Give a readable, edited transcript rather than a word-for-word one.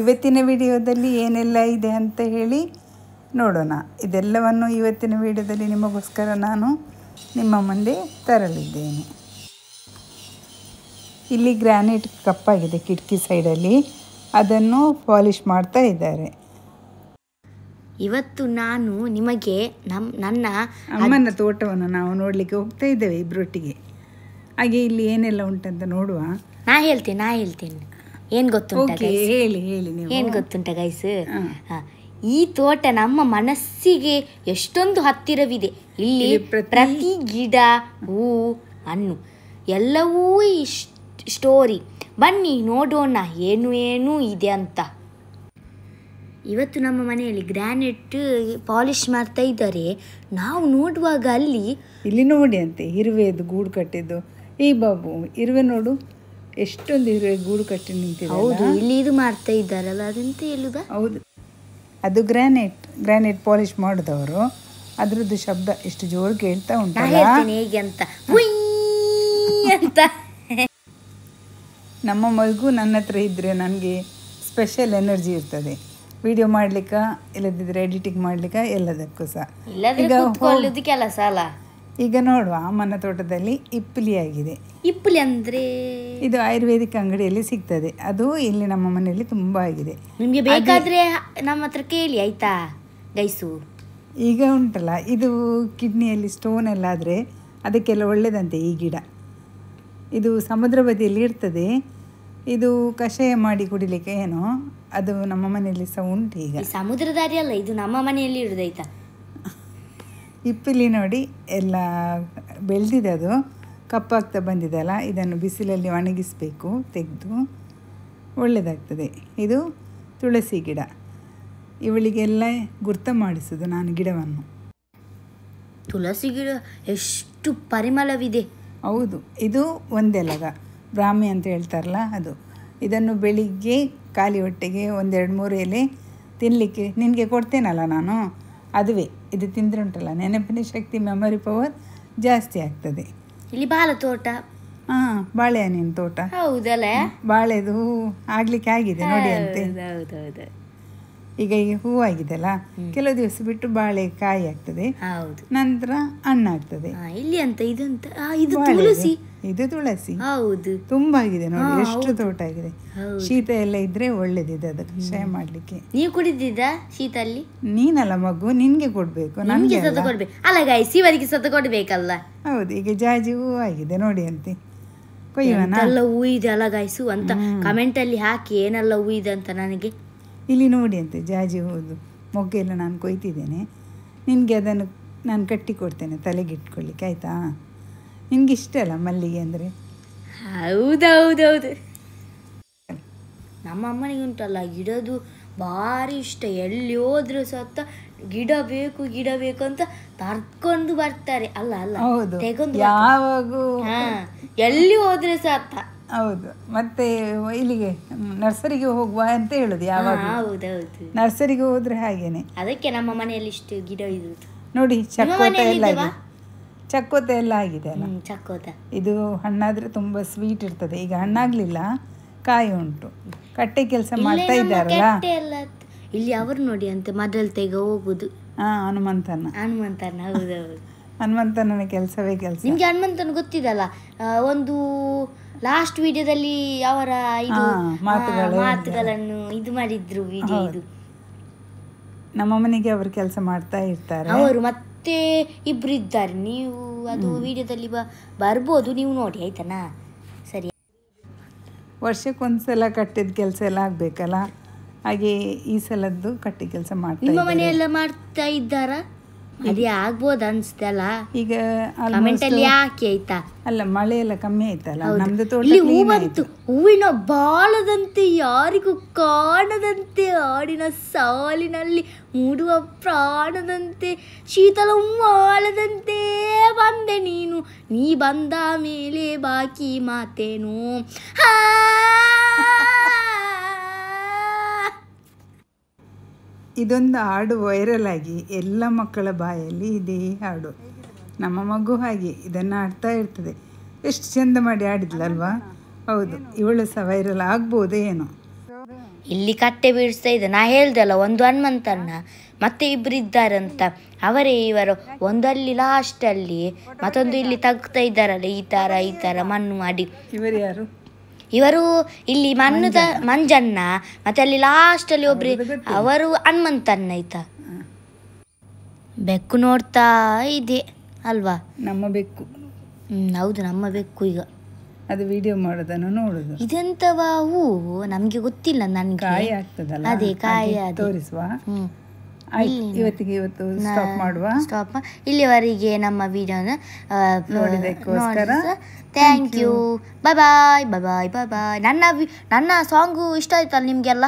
ಇವತ್ತಿನ ವಿಡಿಯೋದಲ್ಲಿ ಏನೆಲ್ಲ ಇದೆ ಅಂತ ಹೇಳಿ ನೋಡೋಣ. ಇದೆಲ್ಲವನ್ನು ಇವತ್ತಿನ ವಿಡಿಯೋದಲ್ಲಿ ನಿಮಗೋಸ್ಕರ ನಾನು ನಿಮ್ಮ ಮುಂದೆ ತರಲಿದ್ದೇನೆ. ಇಲ್ಲಿ ಗ್ರಾನೈಟ್ ಕಪ್ಪಾಗಿದೆ ಕಿಟಕಿ ಸೈಡಲ್ಲಿ, ಅದನ್ನು ಪಾಲಿಷ್ ಮಾಡ್ತಾ ಇದ್ದಾರೆ. ಇವತ್ತು ನಾನು ನಿಮಗೆ ನನ್ನ ಅಮ್ಮನ ತೋಟವನ್ನು ನಾವು ನೋಡಲಿಕ್ಕೆ ಹೋಗ್ತಾ ಇದ್ದೇವೆ ಇಬ್ಬರೊಟ್ಟಿಗೆ. ಹಾಗೆ ಇಲ್ಲಿ ಏನೆಲ್ಲ ಉಂಟಂತ ನೋಡುವ. ನಾ ಹೇಳ್ತೇನೆ ಏನು ಗೊತ್ತುಂಟ ಹೇಳಿ ನೀವು. ಏನು ಗೊತ್ತುಂಟ ಗೈಸ್, ಈ ತೋಟ ನಮ್ಮ ಮನಸ್ಸಿಗೆ ಎಷ್ಟೊಂದು ಹತ್ತಿರವಿದೆ. ಇಲ್ಲಿ ಪ್ರತಿ ಗಿಡ, ಹೂ, ಹಣ್ಣು ಎಲ್ಲವೂ ಸ್ಟೋರಿ. ಬನ್ನಿ ನೋಡೋಣ ಏನು ಏನು ಇದೆ ಅಂತ. ಇವತ್ತು ನಮ್ಮ ಮನೆಯಲ್ಲಿ ಗ್ರಾನೈಟ್ ಪಾಲಿಷ್ ಮಾಡ್ತಾ ಇದ್ದಾರೆ. ನಾವು ನೋಡುವಾಗ ಇಲ್ಲಿ ನೋಡಿ ಅಂತೆ ಇರುವೆದು ಗೂಡು ಕಟ್ಟಿದ್ದು. ಈ ಬಾಬು ಇರುವೆ ನೋಡು, ಎಷ್ಟೊಂದು ಇರುವೆ ಗೂಡು ಕಟ್ಟಿ ನಿಂತಿದೆ. ಹೌದು, ಇಲ್ಲಿ ಇದು ಮಾಡ್ತಾ ಇದ್ದಾರಲ್ಲ, ಅದಂತ ಹೇಳುದ? ಹೌದು, ಅದು ಗ್ರಾನೈಟ್ ಪಾಲಿಷ್ ಮಾಡಿದವರು. ಅದ್ರದ್ದು ಶಬ್ದ ಎಷ್ಟು ಜೋರು ಕೇಳ್ತಾ ಉಂಟು. ಹೇಗೆ ಅಂತ ನಮ್ಮ ಮಗು ನನ್ನ ಹತ್ರ ಇದ್ದರೆ ನನಗೆ ಸ್ಪೆಷಲ್ ಎನರ್ಜಿ ಇರ್ತದೆ. ವಿಡಿಯೋ ಮಾಡ್ಲಿಕ್ಕೆ, ಇಲ್ಲದಿದ್ದರೆ ಎಡಿಟಿಂಗ್ ಮಾಡ್ಲಿಕ್ಕೆ, ಎಲ್ಲದಕ್ಕೂ ಸಹ. ಕೆಲಸ ಅಲ್ಲ. ಈಗ ನೋಡುವ, ಅಮ್ಮನ ತೋಟದಲ್ಲಿ ಇಪ್ಪಲಿ ಆಗಿದೆ. ಇಪ್ಪಲಿ ಅಂದ್ರೆ ಇದು ಆಯುರ್ವೇದಿಕ್ ಅಂಗಡಿಯಲ್ಲಿ ಸಿಗ್ತದೆ. ಅದು ಇಲ್ಲಿ ನಮ್ಮ ಮನೆಯಲ್ಲಿ ತುಂಬ ಆಗಿದೆ. ನಿಮಗೆ ಬೇಕಾದ್ರೆ ನಮ್ಮ ಹತ್ರ ಕೇಳಿ ಆಯ್ತಾ ಗೈಸು. ಈಗ ಉಂಟಲ್ಲ, ಇದು ಕಿಡ್ನಿಯಲ್ಲಿ ಸ್ಟೋನ್ ಎಲ್ಲ ಆದರೆ ಅದಕ್ಕೆಲ್ಲ ಒಳ್ಳೆಯದಂತೆ ಈ ಗಿಡ. ಇದು ಸಮುದ್ರ ಬದಿಯಲ್ಲಿ ಇರ್ತದೆ. ಇದು ಕಷಾಯ ಮಾಡಿ ಕುಡಿಲಿಕ್ಕೆ ಏನೋ, ಅದು ನಮ್ಮ ಮನೆಯಲ್ಲಿ ಸಹ ಉಂಟು. ಈಗ ಸಮುದ್ರ ದಾರಿ ಅಲ್ಲ, ಇದು ನಮ್ಮ ಮನೆಯಲ್ಲಿ ಇರುದಾಯ್ತಾ. ಇಪ್ಪಲಿ ನೋಡಿ ಎಲ್ಲ ಬೆಳೆದಿದೆ, ಅದು ಕಪ್ಪಾಗ್ತಾ ಬಂದಿದೆಲ್ಲ. ಇದನ್ನು ಬಿಸಿಲಲ್ಲಿ ಒಣಗಿಸಬೇಕು, ತೆಗೆದು ಒಳ್ಳೆಯದಾಗ್ತದೆ. ಇದು ತುಳಸಿ ಗಿಡ. ಇವಳಿಗೆಲ್ಲ ಗುರ್ತ ಮಾಡಿಸೋದು ನಾನು ಗಿಡವನ್ನು. ತುಳಸಿ ಗಿಡ ಎಷ್ಟು ಪರಿಮಳವಿದೆ. ಹೌದು, ಇದು ಒಂದೆಲಗ ಬ್ರಾಹ್ಮಿ ಅಂತ ಹೇಳ್ತಾರಲ್ಲ ಅದು. ಇದನ್ನು ಬೆಳಿಗ್ಗೆ ಖಾಲಿ ಹೊಟ್ಟೆಗೆ 1-2-3 ಎಲೆ ತಿನ್ನಲಿಕ್ಕೆ ನಿನಗೆ ಕೊಡ್ತೇನಲ್ಲ ನಾನು, ಅದುವೇ. ಇದು ತಿಂದರೆ ಉಂಟಲ್ಲ, ನೆನಪಿನ ಶಕ್ತಿ, ಮೆಮೊರಿ ಪವರ್ ಜಾಸ್ತಿ ಆಗ್ತದೆ. ಇಲ್ಲಿ ಬಾಳೆ ತೋಟ, ಬಾಳೆಹಣ್ಣಿನ ತೋಟ. ಹೌದಲ್ಲ, ಬಾಳೆದು ಆಗ್ಲಿಕ್ಕೆ ಆಗಿದೆ ನೋಡಿ ಅಂತೆ. ಈಗ ಹೂವಾಗಿದೆಲ್ಲ, ಕೆಲವು ದಿವಸ ಬಿಟ್ಟು ಬಾಳೆ ಕಾಯಿ ಆಗ್ತದೆ, ನಂತರ ಹಣ್ಣಾಗ್ತದೆ. ಇಲ್ಲಿ ಅಂತ ಇದಂತ ಇದು ತುಳಸಿ. ಇದು ತುಳಸಿ. ಹೌದು, ತುಂಬಾ ಆಗಿದೆ ನೋಡಿ, ಎಷ್ಟು ತೋಟ ಆಗಿದೆ. ಶೀತ ಎಲ್ಲ ಇದ್ರೆ ಒಳ್ಳೇದಿದೆ ಅದಕ್ಕೆ ಕಷಾಯ ಮಾಡ್ಲಿಕ್ಕೆ. ನೀವು ಕುಡಿದಿದ್ದ ಶೀತ ಅಲ್ಲಿ? ನೀನಲ್ಲ ಮಗು, ನಿನ್ಗೆ ಕೊಡ್ಬೇಕು, ನನ್ಗೆ ಕೊಡ್ಬೇಕು ಅಲ್ಲ ಗಾಯ್ಸ್, ಇವರಿಗೆ ಸತ ಕೊಡ್ಬೇಕಲ್ಲ. ಹೌದು, ಈಗ ಜಾಜಿ ಹೂ ಆಗಿದೆ ನೋಡಿ ಅಂತೆ. ಕೊಯ್ಯೋಣ. ಎಲ್ಲ ಹೂ ಇದೆ ಅಲ್ಲ ಗಾಯ್ಸು ಅಂತ ಕಮೆಂಟ್ ಅಲ್ಲಿ ಹಾಕಿ, ಏನೆಲ್ಲ ಹೂ ಇದೆ ಅಂತ ನನಗೆ. ಇಲ್ಲಿ ನೋಡಿ ಅಂತೆ ಜಾಜಿ ಹೂದು ಮೊಗ್ಗೆಲ್ಲ ನಾನು ಕೊಯ್ತಿದ್ದೇನೆ. ನಿನಗೆ ಅದನ್ನು ನಾನು ಕಟ್ಟಿ ಕೊಡ್ತೇನೆ ತಲೆಗೆ ಇಟ್ಕೊಳ್ಳಿಕ್ಕೆ, ಆಯಿತಾ? ನಿನಗೆ ಇಷ್ಟ ಅಲ್ಲ ಮಲ್ಲಿಗೆ ಅಂದರೆ? ಹೌದೌದೌದು, ನಮ್ಮ ಅಮ್ಮನಿಗೆ ಉಂಟಲ್ಲ ಗಿಡದು ಭಾರಿ ಇಷ್ಟ. ಎಲ್ಲಿ ಹೋದ್ರು ಸತ್ತ ಗಿಡ ಬೇಕು ಅಂತ ತರ್ಕೊಂಡು ಬರ್ತಾರೆ. ಅಲ್ಲ ತೆಗೊಂಡು ಯಾವಾಗೂ ಎಲ್ಲಿ ಹೋದ್ರೆ ಸತ್ತ. ಹೌದು, ಮತ್ತೆ ಇಲ್ಲಿಗೆ ನರ್ಸರಿಗೆ ಹೋಗುವ ಅಂತ ಹೇಳುದು ಯಾವಾಗ. ಹೌದೌದು, ನರ್ಸರಿಗೆ ಹೋದ್ರೆ ಹಾಗೇನೆ. ಅದಕ್ಕೆ ನಮ್ಮ ಮನೆಯಲ್ಲಿ ಇಷ್ಟು ಗಿಡ ಇದು ನೋಡಿ. ಚಕ್ಕೋತ ಎಲ್ಲ ಆಗಿದೆ ಅಲ್ಲ. ಚಕ್ಕೋತ ಇದು ಹಣ್ಣಾದ್ರೆ ತುಂಬಾ ಸ್ವೀಟ್ ಇರ್ತದೆ. ಈಗ ಹಣ್ಣಾಗ್ಲಿಲ್ಲ, ಕಾಯಿ ಉಂಟು. ಕಟ್ಟೆ ಕೆಲಸ ಮಾಡ್ತಾ ಇದ್ದಾರಲ್ಲ ಇಲ್ಲಿ. ಅವರು ನೋಡಿ ಅಂತ ಮೊದಲು ತೆಗ ಹೋಗುದು ಹನುಮಂತನ. ಹೌದೌದು, ಹನುಮಂತನ ಕೆಲಸವೇ ಕೆಲಸ. ನಿಮ್ಗೆ ಹನುಮಂತನ ಗೊತ್ತಿದಲ್ಲ, ಒಂದು ಲಾಸ್ಟ್ ವಿಡಿಯೋದಲ್ಲಿ ಅವರ ಇದು ಮಾತುಗಳನ್ನು ಇದು ಮಾಡಿದ್ರು ವಿಡಿಯೋ. ಇದು ನಮ್ಮ ಮನೆಗೆ ಅವರು ಕೆಲಸ ಮಾಡ್ತಾ ಇರ್ತಾರೆ. ಅವರು ಮತ್ತೆ ಇಬ್ರು ಇದ್ದಾರೆ. ನೀವು ಅದು ವಿಡಿಯೋದಲ್ಲಿ ಬರ್ಬೋದು, ನೀವು ನೋಡಿ ಆಯ್ತಾನಾ? ಸರಿ, ವರ್ಷಕ್ಕೊಂದ್ಸಲ ಕಟ್ಟಿದ ಕೆಲಸ ಎಲ್ಲ ಆಗ್ಬೇಕಲ್ಲ, ಹಾಗೆ ಈ ಸಲದ್ದು ಕಟ್ಟಿ ಕೆಲಸ ಮಾಡ್ತಾ. ನಿಮ್ಮ ಮನೆಯೆಲ್ಲ ಮಾಡ್ತಾ ಇದ್ದಾರಾ? ಅದೇ ಆಗ್ಬೋದು ಅನ್ಸ್ತಲ್ಲ. ಈಗ ಕಮೆಂಟ್ ಅಲ್ಲಿ ಹಾಕಿ ಆಯ್ತಾ? ಅಲ್ಲ, ಮಳೆ ಎಲ್ಲ ಕಮ್ಮಿ ಆಯ್ತಲ್ಲ, ನಮ್ದು ತೋಟ ಹೂ ಬಂತು. ಹೂವಿನ ಬಾಲದಂತೆ, ಯಾರಿಗೂ ಕಾಣದಂತೆ, ಹಾಡಿನ ಸಾಲಿನಲ್ಲಿ ಮೂಡುವ ಪ್ರಾಣದಂತೆ, ಶೀತಲ ಮಾಲದಂತೆ ಬಂದೆ ನೀನು, ನೀ ಬಂದ ಮೇಲೆ ಬಾಕಿ ಮಾತೇನು. ಇದೊಂದು ಹಾಡು ವೈರಲ್ ಆಗಿ ಎಲ್ಲ ಮಕ್ಕಳ ಬಾಯಲ್ಲಿ ಇದೇ ಹಾಡು. ನಮ್ಮ ಮಗು ಹಾಗೆ ಇದನ್ನು ಆಡ್ತಾ ಇರ್ತದೆ. ಎಷ್ಟು ಚೆಂದ ಮಾಡಿ ಆಡಿದ್ಲಲ್ವಾ? ಹೌದು, ಇವಳು ಸಹ ವೈರಲ್ ಆಗ್ಬೋದೇ ಏನೋ. ಇಲ್ಲಿ ಕಟ್ಟೆ ಬೀಳಿಸ್ತಾ ಇದೆ. ನಾ ಹೇಳ್ದಲ್ಲ, ಒಂದು ಹನುಮಂತಣ್ಣ ಮತ್ತೆ ಇಬ್ರು ಇದ್ದಾರಂತ, ಅವರೇ ಇವರು. ಒಂದಲ್ಲಿ ಲಾಸ್ಟಲ್ಲಿ ಮತ್ತೊಂದು ಇಲ್ಲಿ ತಗ್ತಾ ಇದ್ದಾರಲ್ಲ, ಈ ತರ ಮಣ್ಣು ಮಾಡಿ. ಇವರು ಯಾರು? ಇವರು ಇಲ್ಲಿ ಮಂಜಣ್ಣ, ಮತ್ತೆ ಅಲ್ಲಿ ಲಾಸ್ಟಲ್ಲಿ ಒಬ್ರು, ಅವರು ಹನುಮಂತಣ್ಣ ಆಯ್ತಾ. ಬೆಕ್ಕು ನೋಡ್ತಾ ಇದೆ ಅಲ್ವಾ? ನಮ್ಮ ಬೆಕ್ಕು. ಹೌದು, ನಮ್ಮ ಬೆಕ್ಕು. ಈಗ ಅದು ವಿಡಿಯೋ ಮಾಡೋದನ್ನು ನೋಡುದು. ಇದೆಂತವಾ ಹೂವು ನಮ್ಗೆ ಗೊತ್ತಿಲ್ಲ. ನನ್ಗೆ ಕಾಯಿ ಆಗ್ತದಲ್ಲ, ಅದೇ ಕಾಯಿ ತೋರಿಸುವ. ಇವತ್ತು ಸ್ಟಾಪ್ ಮಾಡುವ. ಸ್ಟಾಪ್. ಇಲ್ಲಿವರೆಗೆ ನಮ್ಮ ವಿಡಿಯೋನ ನೋಡಿದಕ್ಕೋಸ್ಕರ ಥ್ಯಾಂಕ್ ಯು. ಬಾಯ್ ಬಾಯ್ ಬಾಯ್ ಬಾಯ್ ಬಾಯ್ ಬಾಯ್. ನನ್ನ ಸಾಂಗು ಇಷ್ಟ ಆಯ್ತಲ್ಲ ನಿಮಗೆಲ್ಲ?